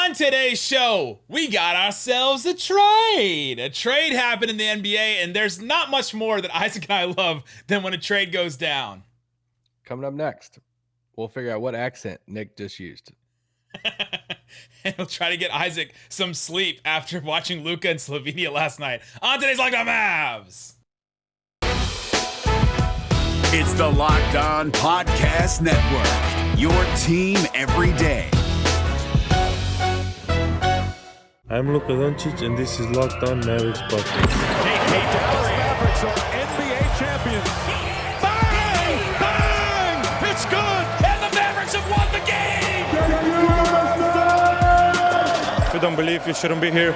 On today's show, we got ourselves a trade. A trade happened in the NBA, and there's not much more that Isaac and I love than when a trade goes down. Coming up next, we'll figure out what accent Nick just used. And we'll try to get Isaac some sleep after watching Luka and Slovenia last night. On today's Locked On Mavs. It's the Locked On Podcast Network, your team every day. I'm Luka Doncic, and this is Locked On Mavericks podcast. Hey, Dallas Mavericks are NBA champions. Bang! Bang! It's good! And the Mavericks have won the game! If you don't believe, you shouldn't be here.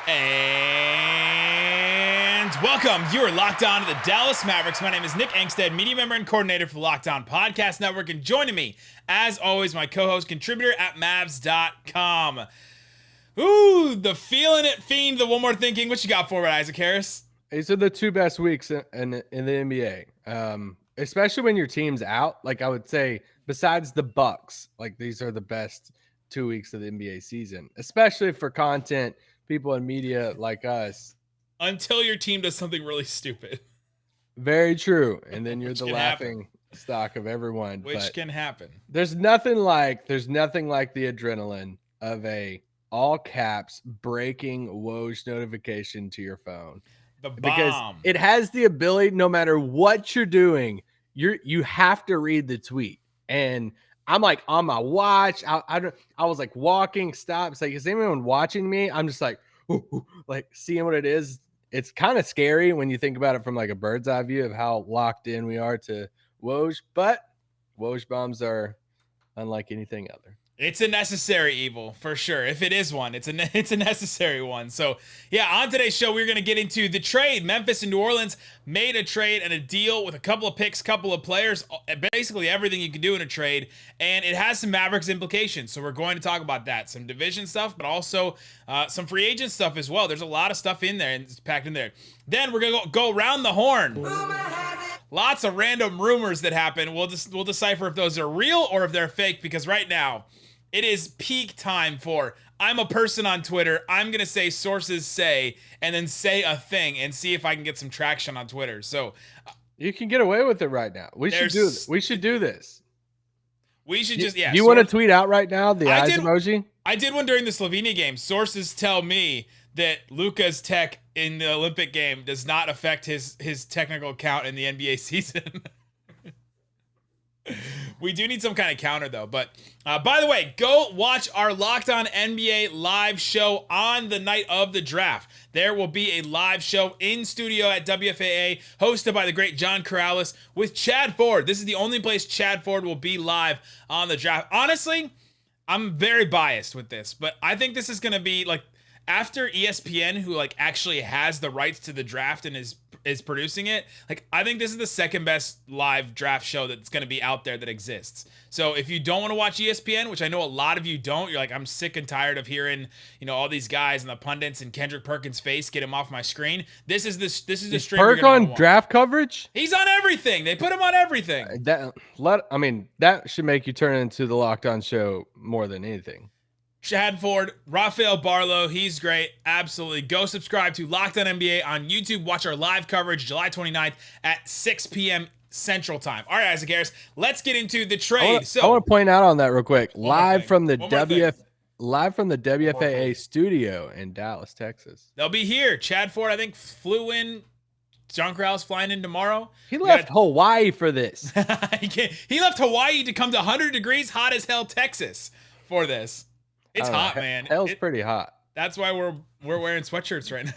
And welcome. You are locked on to the Dallas Mavericks. My name is Nick Angstadt, media member and coordinator for the Locked On Podcast Network. And joining me, as always, my co-host, contributor at Mavs.com. Ooh, the feeling it fiend, the one more thinking. What you got for it, Isaac Harris? These are the two best weeks in the NBA, especially when your team's out. Like I would say, besides the Bucks, like these are the best 2 weeks of the NBA season, especially for content people in media like us. Until your team does something really stupid. Very true. And then you're the happen. laughing stock of everyone. Which can happen. There's nothing like the adrenaline of a all caps breaking Woj notification to your phone. The bomb. Because it has the ability, no matter what you're doing, you have to read the tweet. And I'm like on my watch. I was like walking, stop. It's like, is anyone watching me? I'm just like, ooh, like seeing what it is. It's kind of scary when you think about it from like a bird's eye view of how locked in we are to Woj, but Woj bombs are unlike anything other. It's a necessary evil for sure. If it is one, it's a necessary one. So yeah, on today's show, we're going to get into the trade. Memphis and New Orleans made a trade and a deal with a couple of picks, couple of players, basically everything you can do in a trade. And it has some Mavericks implications. So we're going to talk about that. Some division stuff, but also some free agent stuff as well. There's a lot of stuff in there and it's packed in there. Then we're going to go around the horn. Lots of random rumors that happen. We'll decipher if those are real or if they're fake, because right now, it is peak time for I'm a person on Twitter. I'm going to say sources say and then say a thing and see if I can get some traction on Twitter. So you can get away with it right now. We should do this. We should just, yeah. You want to tweet out right now the eyes emoji? I did one during the Slovenia game. Sources tell me that Luka's tech in the Olympic game does not affect his technical count in the NBA season. We do need some kind of counter, though. But by the way, go watch our Locked On NBA live show on the night of the draft. There will be a live show in studio at WFAA, hosted by the great John Corrales with Chad Ford. This is the only place Chad Ford will be live on the draft. Honestly, I'm very biased with this, but I think this is going to be like after ESPN, who like actually has the rights to the draft and is producing it, like I think this is the second best live draft show that's going to be out there that exists. So if you don't want to watch ESPN, which I know a lot of you don't, you're like, I'm sick and tired of hearing, all these guys and the pundits and Kendrick Perkins' face, get him off my screen. This is the stream. Perk on draft coverage? He's on everything. They put him on everything. That should make you turn into the Locked On show more than anything. Chad Ford, Rafael Barlow, he's great. Absolutely. Go subscribe to Locked On NBA on YouTube. Watch our live coverage July 29th at 6 p.m. Central Time. All right, Isaac Harris, let's get into the trade. I want to point out on that real quick. Live from the WFAA studio in Dallas, Texas. They'll be here. Chad Ford, I think, flew in. John Corrales flying in tomorrow. He left Hawaii for this. He left Hawaii to come to 100 degrees, hot as hell, Texas for this. It's hot, man. Hell's pretty hot. That's why we're wearing sweatshirts right now.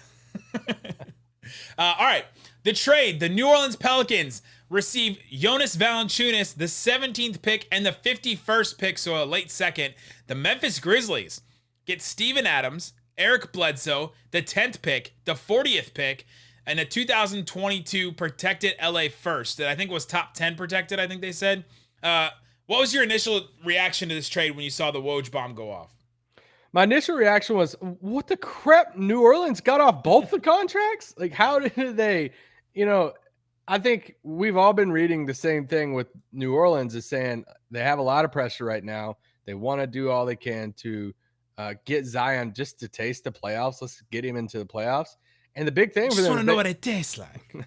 All right. The trade. The New Orleans Pelicans receive Jonas Valanciunas, the 17th pick, and the 51st pick, so a late second. The Memphis Grizzlies get Steven Adams, Eric Bledsoe, the 10th pick, the 40th pick, and a 2022 protected LA first that I think was top 10 protected, I think they said. What was your initial reaction to this trade when you saw the Woj bomb go off? My initial reaction was, what the crap? New Orleans got off both the contracts? Like, how did they, I think we've all been reading the same thing with New Orleans, is saying they have a lot of pressure right now. They want to do all they can to get Zion just to taste the playoffs. Let's get him into the playoffs. And the big thing I for just them want to is know what it tastes like.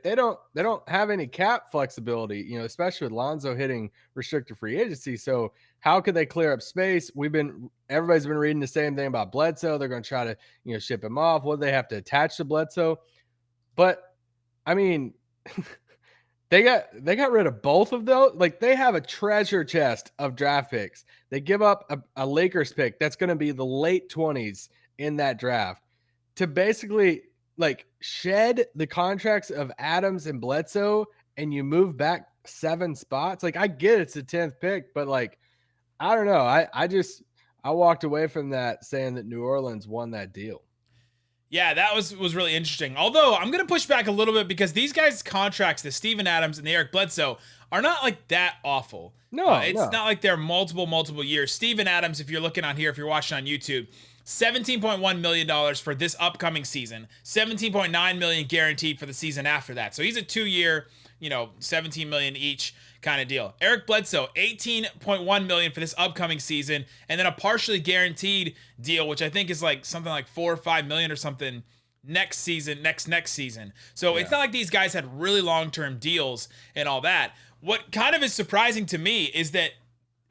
they don't have any cap flexibility, especially with Lonzo hitting restricted free agency. So how could they clear up space? Everybody's been reading the same thing about Bledsoe. They're going to try to ship him off. What do they have to attach to Bledsoe? But I mean, they got rid of both of those. Like, they have a treasure chest of draft picks. They give up a Lakers pick that's going to be the late 20s in that draft to basically like shed the contracts of Adams and Bledsoe, and you move back 7 spots. Like, I get it's the 10th pick, but like, I don't know. I walked away from that saying that New Orleans won that deal. Yeah, that was really interesting. Although I'm going to push back a little bit because these guys' contracts, the Steven Adams and the Eric Bledsoe, are not like that awful. No, it's not like they're multiple years. Steven Adams, if you're looking on here, if you're watching on YouTube, $17.1 million for this upcoming season, $17.9 million guaranteed for the season after that. So he's a 2-year, $17 million each kind of deal. Eric Bledsoe, $18.1 million for this upcoming season, and then a partially guaranteed deal, which I think is like something like $4 or $5 million or something next season. So It's not like these guys had really long-term deals and all that. What kind of is surprising to me is that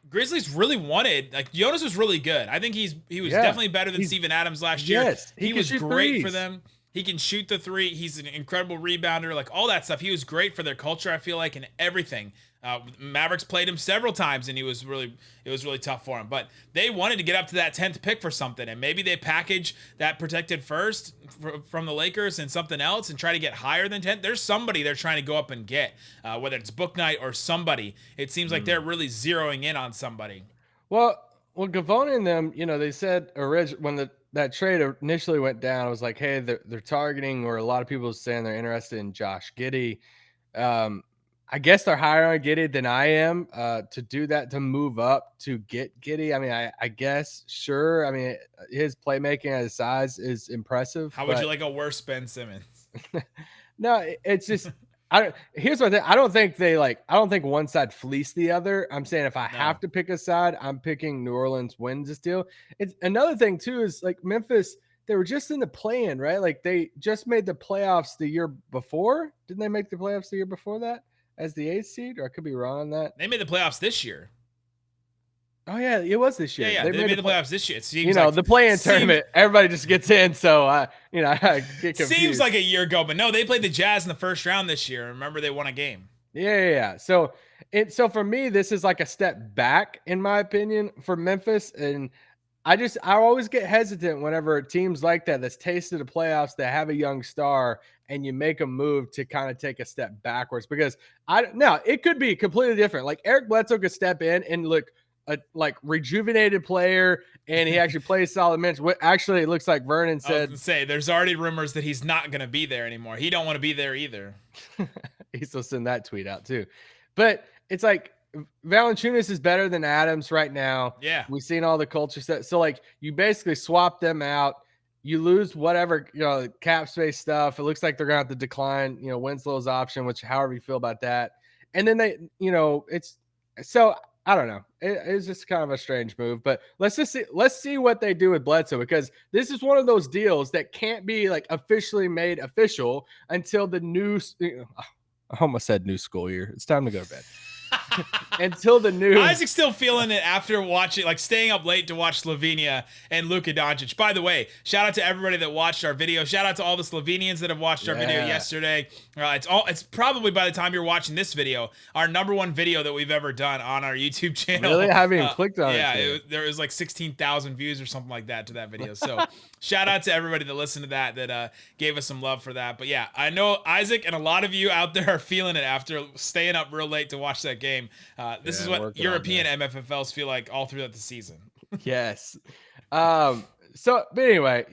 Grizzlies really wanted, like, Jonas was really good. I think he was definitely better than Steven Adams last year. Yes, he was great threes for them. He can shoot the three. He's an incredible rebounder, like all that stuff. He was great for their culture, I feel like, and everything. Mavericks played him several times, and it was really tough for him. But they wanted to get up to that 10th pick for something, and maybe they package that protected first from the Lakers and something else and try to get higher than 10th. There's somebody they're trying to go up and get, whether it's Book Night or somebody. It seems like they're really zeroing in on somebody. Well, Gavone and them, they said when that trade initially went down, it was like, hey, they're targeting, or a lot of people are saying they're interested in Josh Giddey. I guess they're higher on Giddey than I am to do that, to move up to get Giddey. I mean, I guess, sure. I mean, his playmaking at his size is impressive. How would you like a worse Ben Simmons? No, it's just here's what I don't think one side fleeced the other. I'm saying if I have to pick a side, I'm picking New Orleans wins this deal. It's another thing too, is like Memphis, they were just in the play-in, right? Like they just made the playoffs the year before. Didn't they make the playoffs the year before that as the 8th seed? Or I could be wrong on that. They made the playoffs this year. Oh yeah, it was this year. Yeah, they made the playoffs this year. It seems like, the play-in tournament, everybody just gets in. So I get confused. Seems like a year ago, but no, they played the Jazz in the first round this year. Remember, they won a game. Yeah. So for me, this is like a step back, in my opinion, for Memphis. And I always get hesitant whenever teams like that's tasted the playoffs, that have a young star, and you make a move to kind of take a step backwards, because it could be completely different. Like Eric Bledsoe could step in and look a rejuvenated player, and he actually plays solid minutes. Actually, it looks like Vernon said. There's already rumors that he's not going to be there anymore. He don't want to be there either. He still sent that tweet out too, but it's like Valanciunas is better than Adams right now. Yeah, we've seen all the culture set. So like you basically swap them out. You lose whatever cap space stuff. It looks like they're gonna have to decline Winslow's option, which however you feel about that. And then they it's so. I don't know. It's just kind of a strange move, but let's see what they do with Bledsoe, because this is one of those deals that can't be like officially made official until the new. I almost said new school year. It's time to go to bed. Until the new. Isaac's still feeling it after watching, staying up late to watch Slovenia and Luka Doncic. By the way, shout out to everybody that watched our video. Shout out to all the Slovenians that have watched our video yesterday. It's probably, by the time you're watching this video, our #1 video that we've ever done on our YouTube channel. Really? I haven't even clicked on it. Yeah, there was like 16,000 views or something like that to that video. So shout out to everybody that listened to that gave us some love for that. But yeah, I know Isaac and a lot of you out there are feeling it after staying up real late to watch that game. This is what European MFFLs feel like all throughout the season. Yes. But anyway,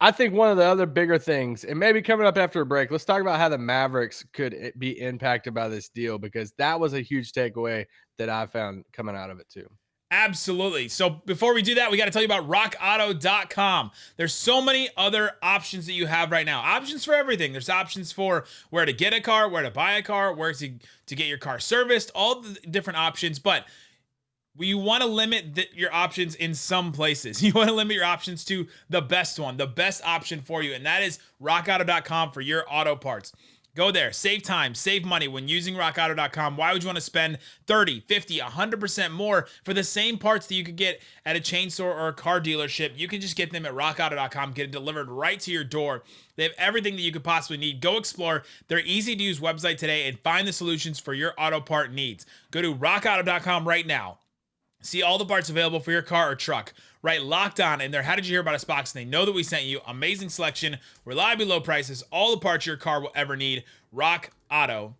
I think one of the other bigger things, and maybe coming up after a break, let's talk about how the Mavericks could be impacted by this deal, because that was a huge takeaway that I found coming out of it too. Absolutely. So before we do that, we got to tell you about rockauto.com. There's so many other options that you have right now. Options for everything. There's options for where to get a car, where to buy a car, where to get your car serviced, all the different options. But we want to limit your options in some places. You want to limit your options to the best one, the best option for you. And that is rockauto.com for your auto parts. Go there, save time, save money when using rockauto.com. Why would you want to spend 30, 50, 100% more for the same parts that you could get at a chain store or a car dealership? You can just get them at rockauto.com, get it delivered right to your door. They have everything that you could possibly need. Go explore their easy-to-use website today and find the solutions for your auto part needs. Go to rockauto.com right now. See all the parts available for your car or truck. Right, Locked On in there. How did you hear about us box? And they know that we sent you. Amazing selection, reliably low prices, all the parts your car will ever need. rockauto.com.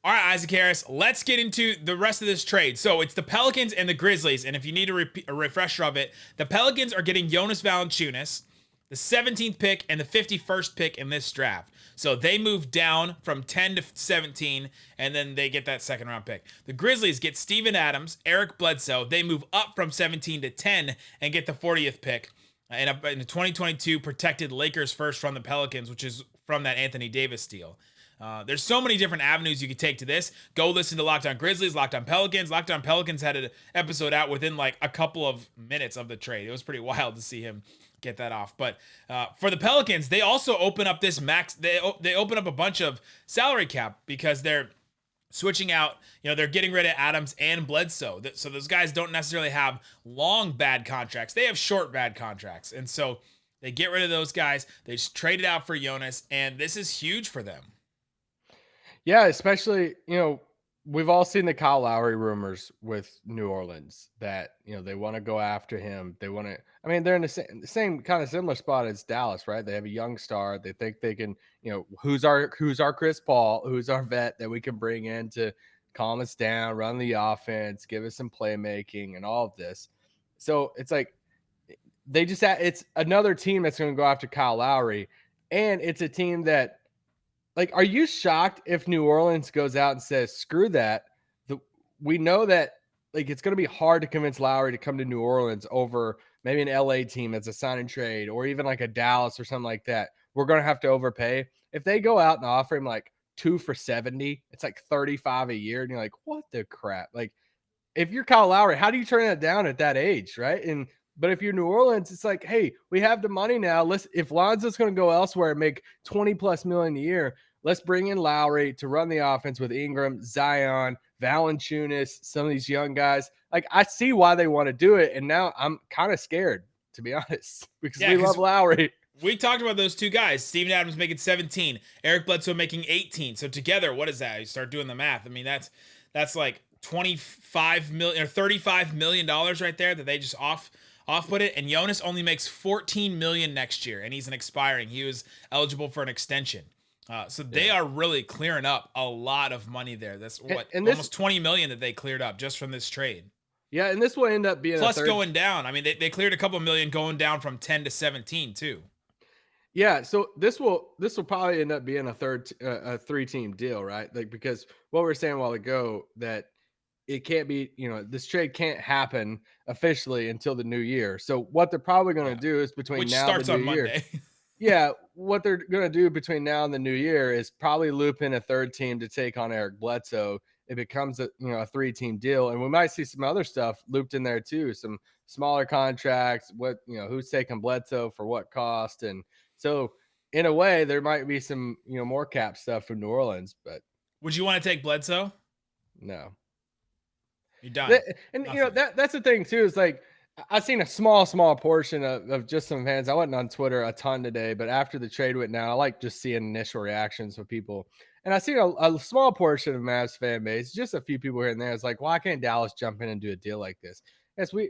All right, Isaac Harris, let's get into the rest of this trade. So it's the Pelicans and the Grizzlies. And if you need a refresher of it, the Pelicans are getting Jonas Valanciunas, the 17th pick and the 51st pick in this draft. So they move down from 10 to 17, and then they get that second round pick. The Grizzlies get Steven Adams, Eric Bledsoe. They move up from 17 to 10 and get the 40th pick. And in the 2022 protected Lakers first from the Pelicans, which is from that Anthony Davis deal. There's so many different avenues you could take to this. Go listen to Locked On Grizzlies, Locked On Pelicans. Locked On Pelicans had an episode out within like a couple of minutes of the trade. It was pretty wild to see him get that off. But for the Pelicans, they also open up this max. They open up a bunch of salary cap because they're switching out. They're getting rid of Adams and Bledsoe. So those guys don't necessarily have long bad contracts. They have short bad contracts, and so they get rid of those guys. They just trade it out for Jonas, and this is huge for them. Yeah, especially, we've all seen the Kyle Lowry rumors with New Orleans that, they want to go after him. They want to, they're in the same kind of similar spot as Dallas, right? They have a young star. They think they can, who's our Chris Paul, who's our vet that we can bring in to calm us down, run the offense, give us some playmaking and all of this. So it's like, it's another team that's going to go after Kyle Lowry. And it's a team that, like, are you shocked if New Orleans goes out and says, screw that? We know that, like, it's going to be hard to convince Lowry to come to New Orleans over maybe an LA team that's a sign and trade or even like a Dallas or something like that. We're going to have to overpay. If they go out and offer him like 2 for $70, it's like $35 a year. And you're like, what the crap? Like, if you're Kyle Lowry, how do you turn that down at that age, right? But if you're New Orleans, it's like, hey, we have the money now. If Lonzo's going to go elsewhere and make $20+ million a year, let's bring in Lowry to run the offense with Ingram, Zion, Valanciunas, some of these young guys. Like, I see why they want to do it, and now I'm kind of scared, to be honest, because we love Lowry. We talked about those two guys. Steven Adams making 17, Eric Bledsoe making 18. So together, what is that? You start doing the math. That's like $25 million or $35 million right there that they just off put it. And Jonas only makes $14 million next year, and he's an expiring. He was eligible for an extension. So they are really clearing up a lot of money there. That's almost $20 million that they cleared up just from this trade. Yeah, and this will end up being plus going down. They cleared a couple million going down from 10 to 17 too. Yeah, so this will probably end up being a 3-team deal, right? Like, because what we were saying a while ago that it can't be, this trade can't happen officially until the new year. So what they're probably going to do is between now and the new year. Monday. Yeah, what they're going to do between now and the new year is probably loop in a third team to take on Eric Bledsoe. It becomes a 3-team deal, and we might see some other stuff looped in there too, some smaller contracts, who's taking Bledsoe for what cost. And so in a way there might be some, more cap stuff from New Orleans, but would you want to take Bledsoe? No. You're done. And that's the thing too, is like, I've seen a small portion of just some fans. I wasn't on Twitter a ton today, but after the trade went down, I like just seeing initial reactions of people. And I see a small portion of Mavs fan base, just a few people here and there. It's like, why can't Dallas jump in and do a deal like this? Yes, we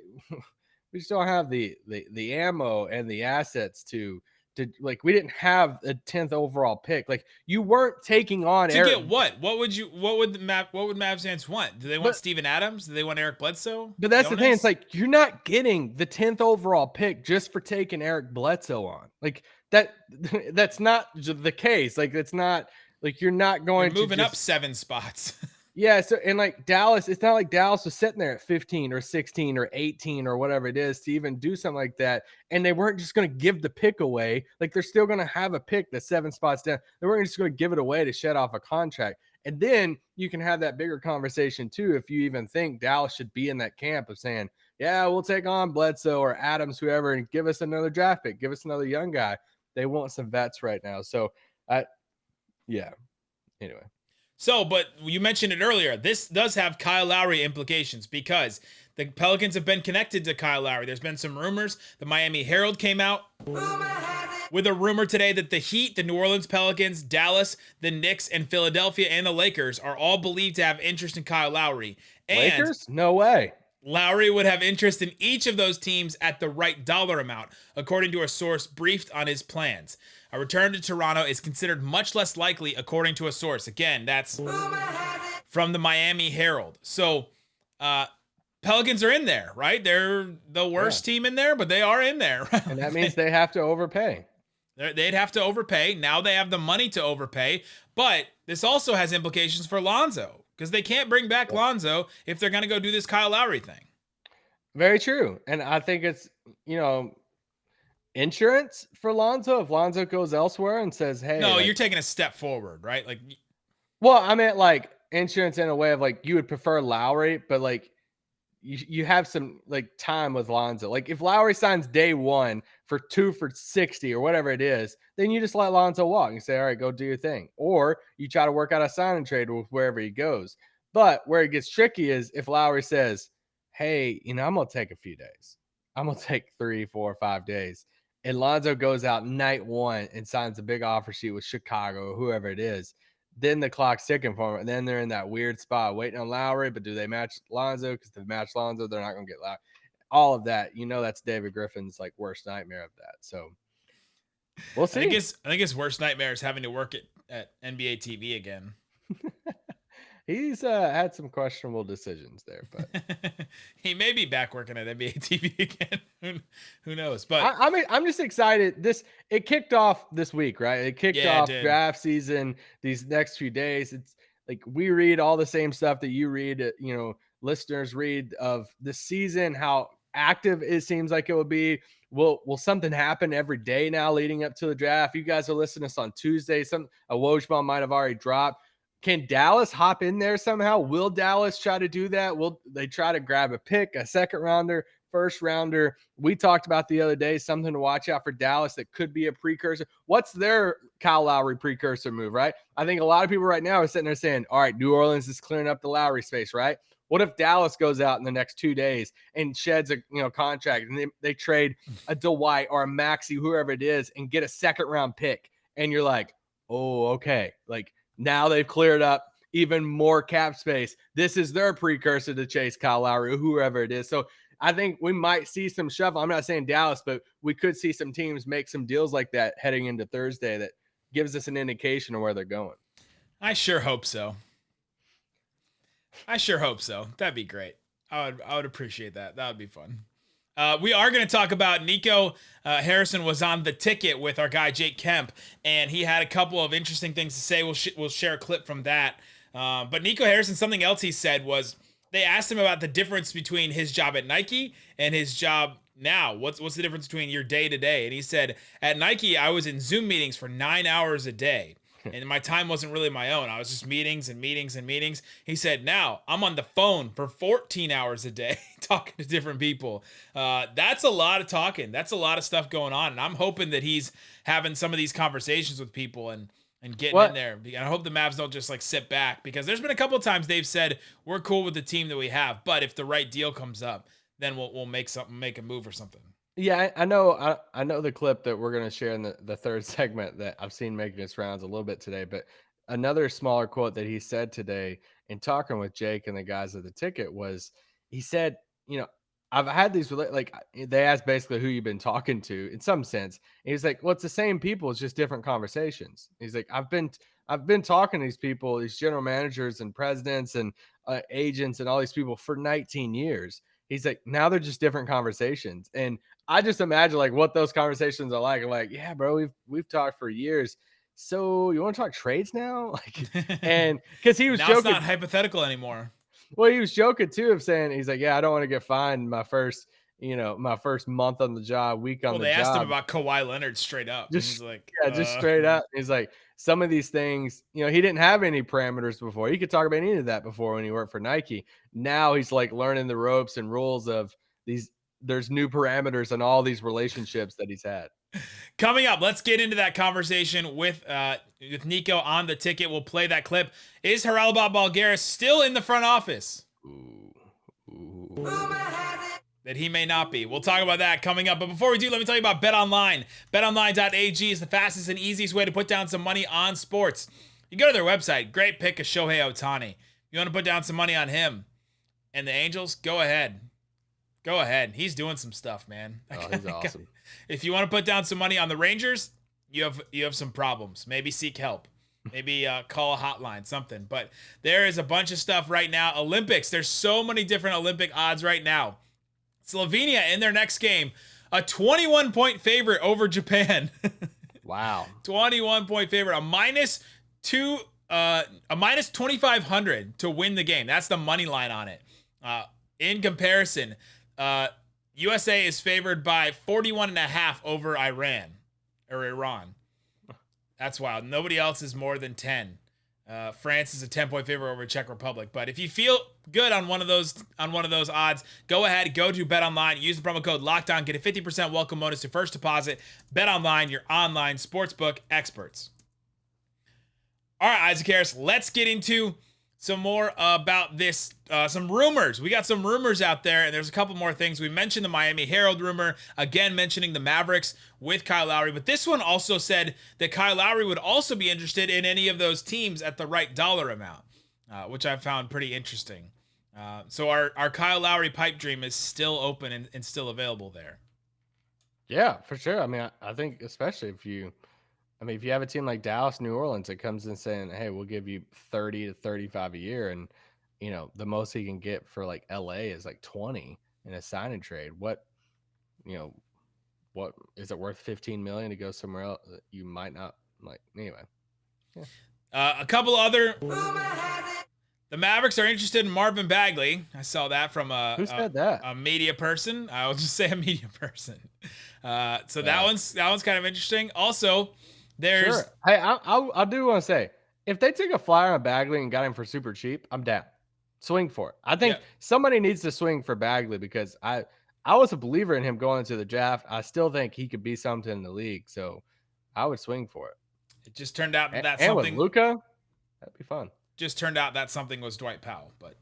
just don't have the ammo and the assets to like, we didn't have a 10th overall pick. Like, you weren't taking on Eric. Get what? What would Mavs fans want? Do they want Steven Adams? Do they want Eric Bledsoe? But that's the thing. It's like, you're not getting the 10th overall pick just for taking Eric Bledsoe on. Like, that's not the case. Like, it's not like you're not going moving up 7 spots. Yeah, so and like Dallas, it's not like Dallas was sitting there at 15 or 16 or 18 or whatever it is to even do something like that. And they weren't just going to give the pick away. Like they're still going to have a pick that's 7 spots down. They weren't just going to give it away to shed off a contract. And then you can have that bigger conversation too if you even think Dallas should be in that camp of saying, yeah, we'll take on Bledsoe or Adams, whoever, and give us another draft pick, give us another young guy. They want some vets right now. So, yeah. Anyway. So, but you mentioned it earlier. This does have Kyle Lowry implications because the Pelicans have been connected to Kyle Lowry. There's been some rumors. The Miami Herald came out with a rumor today that the Heat, the New Orleans Pelicans, Dallas, the Knicks, and Philadelphia and the Lakers are all believed to have interest in Kyle Lowry. And Lakers? No way. Lowry would have interest in each of those teams at the right dollar amount, according to a source briefed on his plans. A return to Toronto is considered much less likely, according to a source. Again, that's from the Miami Herald. So, Pelicans are in there, right? They're the worst team in there, but they are in there. And that means they have to overpay. They'd have to overpay. Now they have the money to overpay. But this also has implications for Lonzo because they can't bring back Lonzo if they're going to go do this Kyle Lowry thing. Very true. And I think it's, insurance for Lonzo if Lonzo goes elsewhere and says, hey. No, you're taking a step forward, right? Like, well, I meant like insurance in a way of like you would prefer Lowry, but like you have some like time with Lonzo. Like if Lowry signs day one for 2 for 60 or whatever it is, then you just let Lonzo walk and say, all right, go do your thing. Or you try to work out a sign and trade with wherever he goes. But where it gets tricky is if Lowry says, hey, I'm going to take a few days. I'm going to take 3, 4, 5 days. And Lonzo goes out night one and signs a big offer sheet with Chicago or whoever it is. Then the clock's ticking for them. And then they're in that weird spot waiting on Lowry. But do they match Lonzo? Because if they match Lonzo, they're not going to get Lowry. All of that, that's David Griffin's like worst nightmare of that. So we'll see. I think his worst nightmare is having to work at NBA TV again. He's had some questionable decisions there, but he may be back working at NBA TV again. Who knows? But I'm just excited. It kicked off this week, right? It kicked off draft season. These next few days, it's like we read all the same stuff that you read. Listeners read of the season, how active it seems like it will be. Will something happen every day now leading up to the draft? You guys are listening to us on Tuesday. A Woj bomb might have already dropped. Can Dallas hop in there somehow? Will Dallas try to do that? Will they try to grab a pick, a second rounder, first rounder? We talked about the other day, something to watch out for Dallas that could be a precursor. What's their Kyle Lowry precursor move, right? I think a lot of people right now are sitting there saying, all right, New Orleans is clearing up the Lowry space, right? What if Dallas goes out in the next 2 days and sheds a contract and they trade a Dwight or a Maxey, whoever it is, and get a second round pick? And you're like, oh, okay. Like, now they've cleared up even more cap space. This is their precursor to chase Kyle Lowry or whoever it is. So I think we might see some shuffle. I'm not saying Dallas, but we could see some teams make some deals like that heading into Thursday that gives us an indication of where they're going. I sure hope so. That'd be great. I would appreciate that. That would be fun. We are going to talk about Nico Harrison was on the ticket with our guy Jake Kemp, and he had a couple of interesting things to say. We'll share a clip from that. But Nico Harrison, something else he said was they asked him about the difference between his job at Nike and his job now. What's the difference between your day to day? And he said, at Nike, I was in Zoom meetings for 9 hours a day. And my time wasn't really my own. I was just meetings and meetings and meetings. He said, now I'm on the phone for 14 hours a day talking to different people. That's a lot of talking. That's a lot of stuff going on. And I'm hoping that he's having some of these conversations with people and getting in there. And I hope the Mavs don't just like sit back, because there's been a couple of times they've said, we're cool with the team that we have, but if the right deal comes up, then we'll make a move or something. Yeah, I know the clip that we're going to share in the third segment that I've seen making its rounds a little bit today, but another smaller quote that he said today in talking with Jake and the guys at the ticket was, he said, I've had these, like, they asked basically who you've been talking to in some sense. And he's like, well, it's the same people. It's just different conversations. He's like, I've been talking to these people, these general managers and presidents and agents and all these people for 19 years. He's like, now they're just different conversations. And I just imagine like what those conversations are like. I'm like, yeah, bro, we've talked for years. so you want to talk trades now? And because he was now joking. it's not hypothetical anymore. Well, he was joking too of saying, he's like, yeah, I don't want to get fined my first month on the job, week on the job. Well, they asked him about Kawhi Leonard straight up. Just, and he's like, just straight up. He's like, some of these things, he didn't have any parameters before. He could talk about any of that before when he worked for Nike. Now he's like learning the ropes and rules of these. There's new parameters in all these relationships that he's had. Coming up, let's get into that conversation with Nico on the ticket. We'll play that clip. Is Bob Voulgaris still in the front office? That he may not be. We'll talk about that coming up. But before we do, let me tell you about BetOnline. BetOnline.ag is the fastest and easiest way to put down some money on sports. You go to their website. Great pick of Shohei Ohtani. You want to put down some money on him and the Angels? Go ahead. Go ahead. He's doing some stuff, man. Oh, he's awesome. If you want to put down some money on the Rangers, you have some problems. Maybe seek help. Maybe call a hotline, something. But there is a bunch of stuff right now. Olympics. There's so many different Olympic odds right now. Slovenia in their next game, a 21-point favorite over Japan. Wow. 21-point favorite. A minus 2,500 to win the game. That's the money line on it. In comparison, USA is favored by 41.5 over Iran. That's wild. Nobody else is more than 10. France is a 10-point favorite over Czech Republic. But if you feel good on one of those odds, go ahead, go to BetOnline, use the promo code LOCKEDON, get a 50% welcome bonus to first deposit. BetOnline, your online sportsbook experts. All right, Isaac Harris, let's get into some more about this, some rumors. We got some rumors out there, and there's a couple more things. We mentioned the Miami Herald rumor, again mentioning the Mavericks with Kyle Lowry, but this one also said that Kyle Lowry would also be interested in any of those teams at the right dollar amount, which I found pretty interesting. So our Kyle Lowry pipe dream is still open and still available there. Yeah, for sure. I mean, I think especially if you have a team like Dallas, New Orleans that comes in saying, hey, we'll give you 30 to 35 a year. And, the most he can get for like LA is like 20 in a sign and trade. What is it worth 15 million to go somewhere else that you might not like? Anyway. Yeah. A couple other, the Mavericks are interested in Marvin Bagley. I saw that from who said that? A media person. I will just say a media person. So that one's kind of interesting. Also, there's sure. Hey, I do want to say, if they took a flyer on Bagley and got him for super cheap, I'm down. Swing for it. I think somebody needs to swing for Bagley because I was a believer in him going into the draft. I still think he could be something in the league, so I would swing for it. It just turned out that and something. With Luka, that'd be fun. Just turned out that something was Dwight Powell, but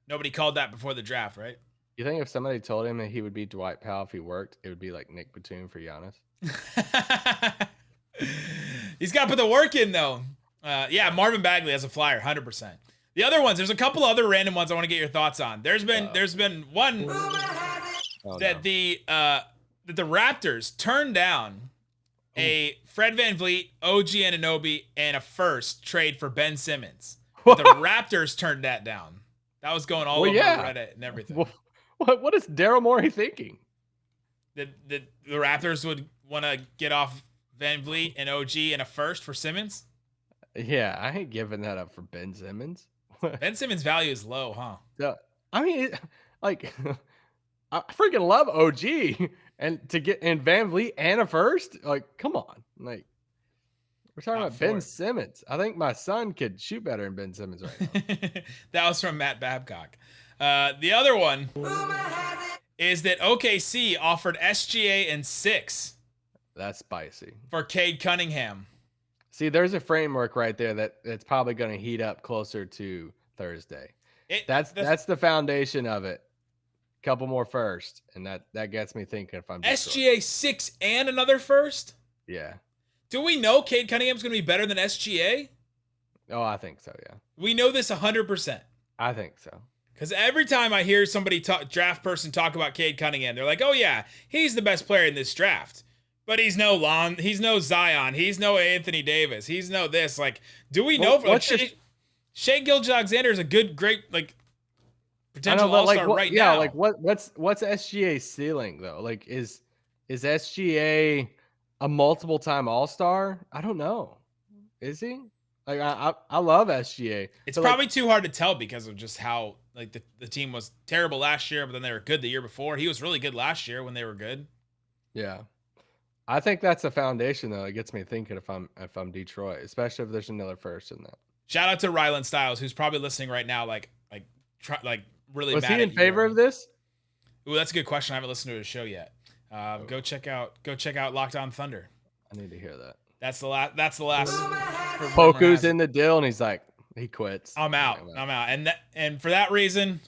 nobody called that before the draft, right? You think if somebody told him that he would be Dwight Powell if he worked, it would be like Nick Batum for Giannis? He's got to put the work in, though. Marvin Bagley has a flyer, 100%. The other ones, there's a couple other random ones I want to get your thoughts on. There's been one that the Raptors turned down a Fred VanVleet, OG Anunoby, and a first trade for Ben Simmons. But the Raptors turned that down. That was going all over Reddit and everything. What is Daryl Morey thinking? That the Raptors would want to get off VanVleet and OG and a first for Simmons? Yeah, I ain't giving that up for Ben Simmons. Ben Simmons' value is low, huh? Yeah, I mean, I freaking love OG, and to get in VanVleet and a first, like, come on, like, we're talking about Ben Simmons. I think my son could shoot better than Ben Simmons right now. That was from Matt Babcock. The other one is that OKC offered SGA and 6. That's spicy. For Cade Cunningham. See, there's a framework right there that's probably going to heat up closer to Thursday. That's the foundation of it. Couple more first, and that gets me thinking if I'm SGA 6 and another first? Yeah. Do we know Cade Cunningham's going to be better than SGA? Oh, I think so, yeah. We know this 100%. I think so. Because every time I hear somebody draft person talk about Cade Cunningham, they're like, oh yeah, he's the best player in this draft. But he's no Zion, he's no Anthony Davis, he's no this. Like, do we know? Shai Gilgeous-Alexander is a great potential all-star right now. Yeah, like what's SGA's ceiling though? Like, is SGA a multiple time All-Star? I don't know. Is he? Like I love SGA. It's but probably too hard to tell because of just how like the team was terrible last year, but then they were good the year before. He was really good last year when they were good. Yeah. I think that's a foundation though. It gets me thinking if I'm Detroit, especially if there's another first in that. Shout out to Rylan Styles, who's probably listening right now, like really Was mad he in at favor you. of this? Ooh, that's a good question. I haven't listened to his show yet. Go check out Locked On Thunder. I need to hear that. That's the last. Poku's in the deal, and he's like, he quits. I'm out. And for that reason,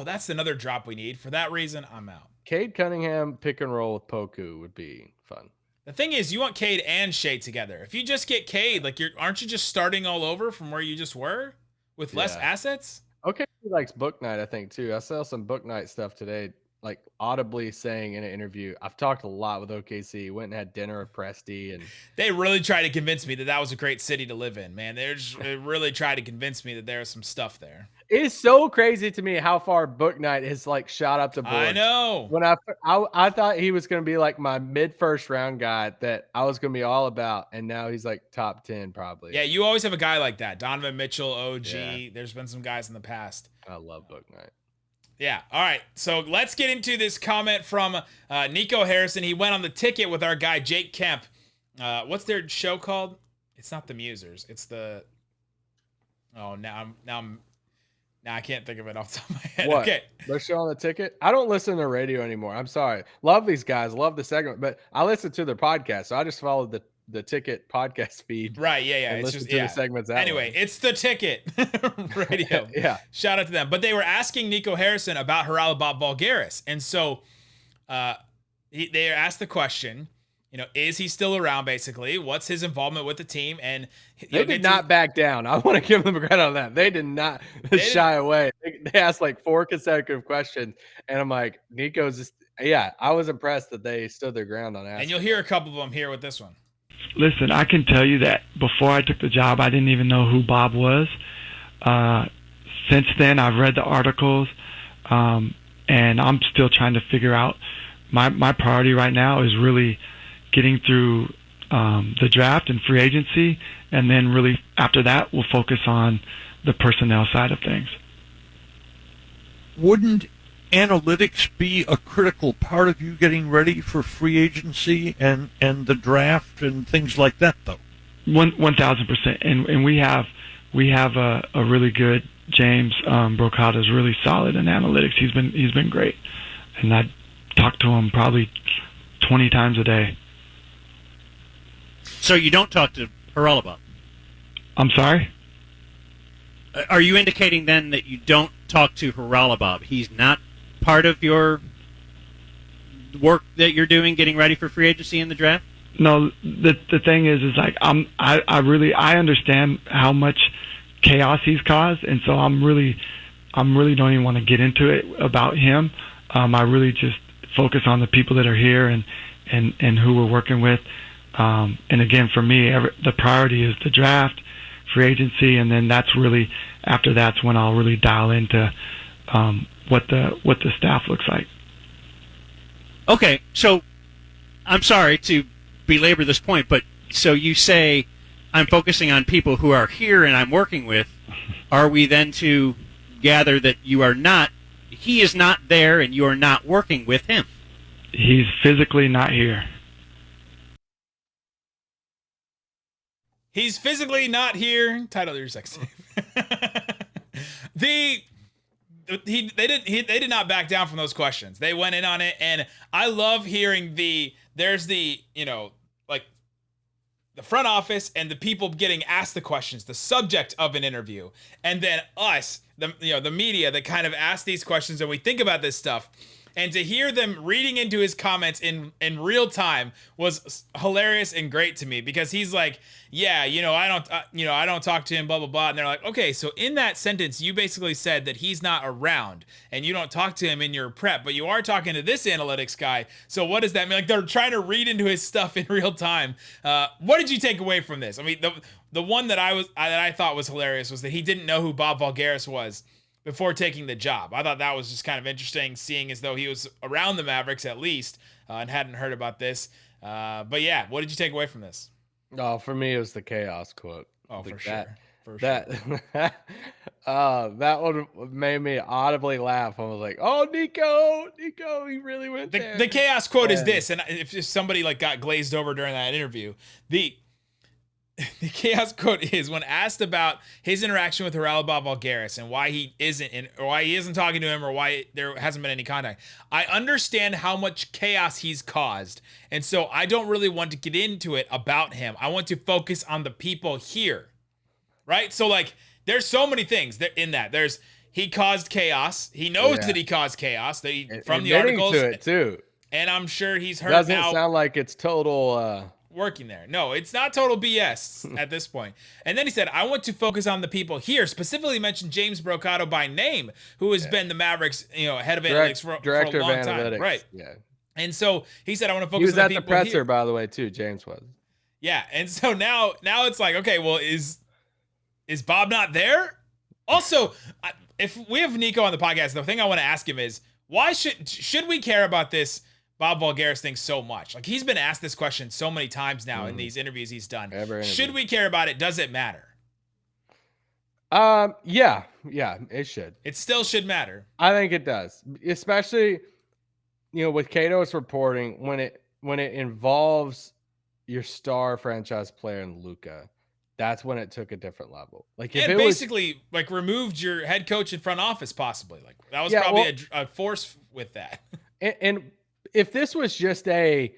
that's another drop we need. For that reason, I'm out. Cade Cunningham pick and roll with Poku would be fun. The thing is, you want Cade and Shea together. If you just get Cade, like aren't you just starting all over from where you just were with less assets? Okay, he likes book night, I think too. I saw some book night stuff today, like audibly saying in an interview, I've talked a lot with OKC, went and had dinner with Presti, and they really tried to convince me that was a great city to live in, man. They really tried to convince me that there's some stuff there. It is so crazy to me how far book night has like shot up the board. I know. When I thought he was going to be like my mid-first round guy that I was going to be all about, and now he's like top 10 probably. Yeah, you always have a guy like that. Donovan Mitchell, OG. Yeah. There's been some guys in the past. I love book night. Yeah. All right. So let's get into this comment from Nico Harrison. He went on the ticket with our guy Jake Kemp. What's their show called? It's not the Musers. It's the. Oh, now I can't think of it off the top of my head. What? Okay. Their show on the ticket. I don't listen to radio anymore. I'm sorry. Love these guys. Love the segment, but I listen to their podcast. So I just followed the ticket podcast feed. Right. Yeah. And It's listen just to the segments. Anyway, it's the ticket radio. Yeah. Shout out to them. But they were asking Nico Harrison about Bob Voulgaris. And so they asked the question, is he still around basically? What's his involvement with the team? And they did not back down. I want to give them credit on that. They did not shy away. They asked like 4 consecutive questions. And I'm like, Nico's just, I was impressed that they stood their ground on asking. And you'll hear a couple of them here with this one. Listen, I can tell you that before I took the job, I didn't even know who Bob was. Since then, I've read the articles, and I'm still trying to figure out. My priority right now is really getting through the draft and free agency, and then really after that, we'll focus on the personnel side of things. Wouldn't analytics be a critical part of you getting ready for free agency and the draft and things like that, though? 1,000%. And we have a really good James Brocata is really solid in analytics. He's been great, and I talk to him probably 20 times a day. So you don't talk to Reliably? I'm sorry? Are you indicating then that you don't talk to Reliably? He's not part of your work that you're doing getting ready for free agency in the draft? No, the thing is like I understand how much chaos he's caused, and so I'm really don't even want to get into it about him. I really just focus on the people that are here and who we're working with. And again, for me, the priority is the draft, free agency, and then that's really after that's when I'll really dial into what the staff looks like. Okay, so I'm sorry to belabor this point, but so you say I'm focusing on people who are here and I'm working with. Are we then to gather that he is not there and you are not working with him? He's physically not here. He's physically not here. Title of your sex tape. They did not back down from those questions. They went in on it, and I love hearing there's the front office and the people getting asked the questions, the subject of an interview, and then us, the media that kind of ask these questions and we think about this stuff. And to hear them reading into his comments in real time was hilarious and great to me, because he's like, I don't talk to him, blah, blah, blah. And they're like, okay, so in that sentence, you basically said that he's not around and you don't talk to him in your prep, but you are talking to this analytics guy. So what does that mean? Like, they're trying to read into his stuff in real time. What did you take away from this? I mean, the one that I thought was hilarious was that he didn't know who Bob Voulgaris was before taking the job. I thought that was just kind of interesting, seeing as though he was around the Mavericks at least and hadn't heard about this. But yeah, what did you take away from this? Oh, for me, it was the chaos quote. Oh, Like for sure. That one made me audibly laugh. I was like, "Oh, Nico, he really went there." The chaos quote is this, and if somebody like got glazed over during that interview, the chaos quote is when asked about his interaction with Bob Voulgaris and why he isn't talking to him or why there hasn't been any contact. I understand how much chaos he's caused, and so I don't really want to get into it about him. I want to focus on the people here, right? So like, there's so many things in that. He caused chaos. He knows that he caused chaos. From the articles to it too, and I'm sure he's heard. Doesn't sound like it's total. Working there. No, it's not total BS at this point. And then he said, I want to focus on the people here, specifically mentioned James Brocato by name, who has been the Mavericks, head of analytics for a long time. Right. Yeah. And so he said, I want to focus on the people. He was at the presser, here. By the way, too. James was. Yeah. And so now it's like, okay, well, is Bob not there? Also, if we have Nico on the podcast, the thing I want to ask him is, why should we care about this Bob Voulgaris thing so much? Like, he's been asked this question so many times now in these interviews he's done. Should we care about it? Does it matter? Yeah, it should. It still should matter. I think it does, especially with Cato's reporting when it involves your star franchise player in Luka. That's when it took a different level. Like, if it basically like removed your head coach and front office, possibly. Like, that was probably a force with that. And if this was just a,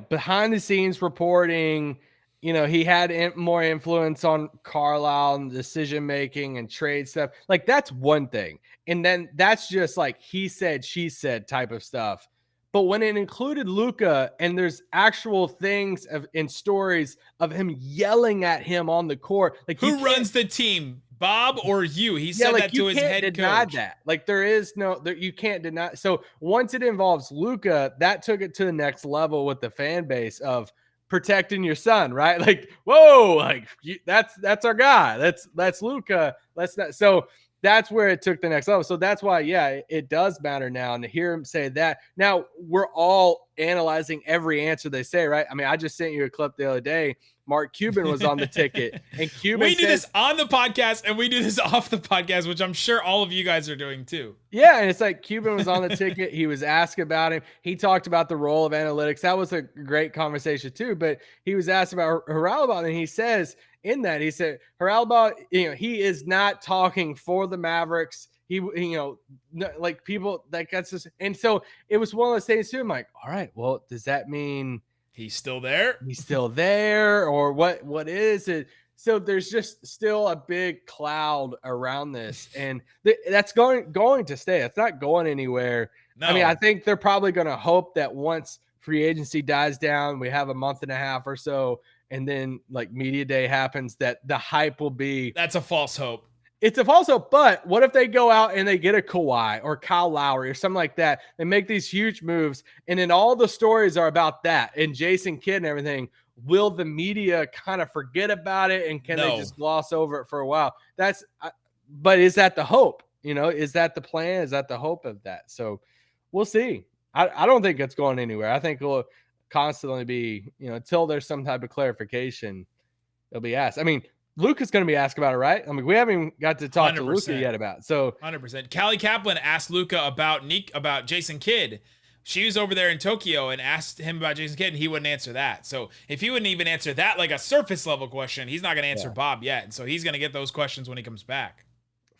behind the scenes reporting, he had more influence on Carlisle and decision making and trade stuff, like, that's one thing. And then that's just like he said, she said type of stuff. But when it included Luka and there's actual things in stories of him yelling at him on the court, like, who runs the team? Bob or you? He said that to his head coach. Deny that. Like, you can't deny. So once it involves Luka, that took it to the next level with the fan base of protecting your son, right? Like, whoa, like, that's our guy. That's Luka. Let's not. So that's where it took the next level. So that's why, it does matter now. And to hear him say that, now we're all analyzing every answer they say, right? I mean, I just sent you a clip the other day. Mark Cuban was on the ticket, and Cuban we do this on the podcast and we do this off the podcast, which I'm sure all of you guys are doing too. Yeah, and it's like Cuban was on the ticket. He was asked about him. He talked about the role of analytics. That was a great conversation too. But he was asked about Reliably, and he said Reliably, he is not talking for the Mavericks. He, like, people like that's just, and so it was one of those things too. I'm like, all right, well, does that mean he's still there? He's still there, or what is it? So there's just still a big cloud around this, and that's going to stay. It's not going anywhere. No. I mean, I think they're probably going to hope that once free agency dies down, we have a month and a half or so, and then like media day happens, that the hype will be. That's a false hope. It's a false hope, but what if they go out and they get a Kawhi or Kyle Lowry or something like that? They make these huge moves, and then all the stories are about that and Jason Kidd and everything. Will the media kind of forget about it, and can they just gloss over it for a while? But is that the hope? Is that the plan? Is that the hope of that? So we'll see. I don't think it's going anywhere. I think it'll constantly be, until there's some type of clarification, it'll be asked. I mean, Luka's going to be asked about it, right? I mean, we haven't even got to talk 100%. To Luka yet about it. So 100%. Callie Kaplan asked Luka about Jason Kidd. She was over there in Tokyo and asked him about Jason Kidd, and he wouldn't answer that. So if he wouldn't even answer that, like a surface level question, he's not going to answer Bob yet. And so he's going to get those questions when he comes back.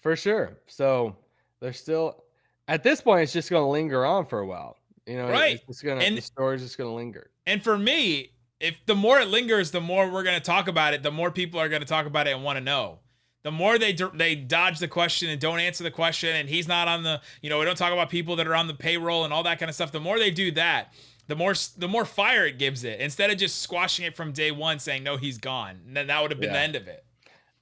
For sure. So there's still, at this point, it's just going to linger on for a while. Right. The story's just going to linger. And for me, if the more it lingers, the more we're going to talk about it, the more people are going to talk about it and want to know. The more they dodge the question and don't answer the question, and he's not on the, we don't talk about people that are on the payroll and all that kind of stuff. The more they do that, the more fire it gives it, instead of just squashing it from day one saying, no, he's gone. And then that would have been the end of it.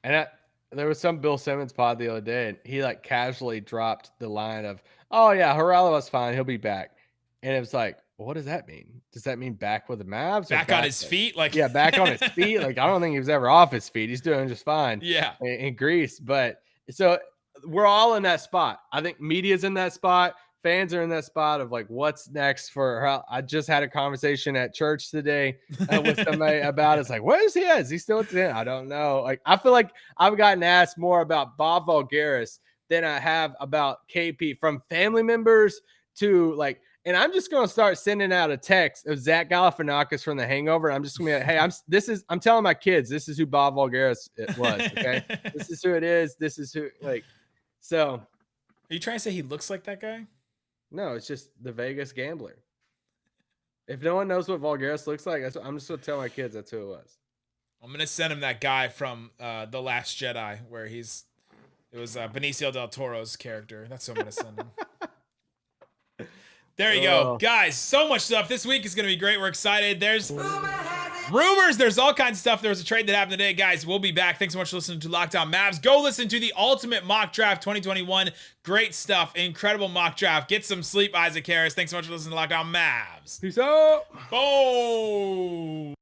And there was some Bill Simmons pod the other day, and he like casually dropped the line of, oh yeah, Harrell was fine. He'll be back. And it was like, well, what does that mean? Does that mean back with the Mavs? Back on his feet? Back on his feet. Like, I don't think he was ever off his feet. He's doing just fine. Yeah. In Greece. But so we're all in that spot. I think media's in that spot. fans are in that spot of like, what's next for her? I just had a conversation at church today with somebody about it. It's like, where is he at? Is he still at the end? I don't know. Like, I feel like I've gotten asked more about Bob Voulgaris than I have about KP, from family members to like, and I'm just going to start sending out a text of Zach Galifianakis from The Hangover. I'm just going to be like, hey, I'm telling my kids, this is who Bob Voulgaris was. Okay. This is who it is. This is who, like, so. Are you trying to say he looks like that guy? No, it's just the Vegas gambler. If no one knows what Voulgaris looks like, I'm just going to tell my kids that's who it was. I'm going to send him that guy from The Last Jedi where it was Benicio del Toro's character. That's what I'm going to send him. There you go. Guys, so much stuff. This week is going to be great. We're excited. There's rumors. There's all kinds of stuff. There was a trade that happened today. Guys, we'll be back. Thanks so much for listening to Locked On Mavs. Go listen to the Ultimate Mock Draft 2021. Great stuff. Incredible mock draft. Get some sleep, Isaac Harris. Thanks so much for listening to Locked On Mavs. Peace out. Boom.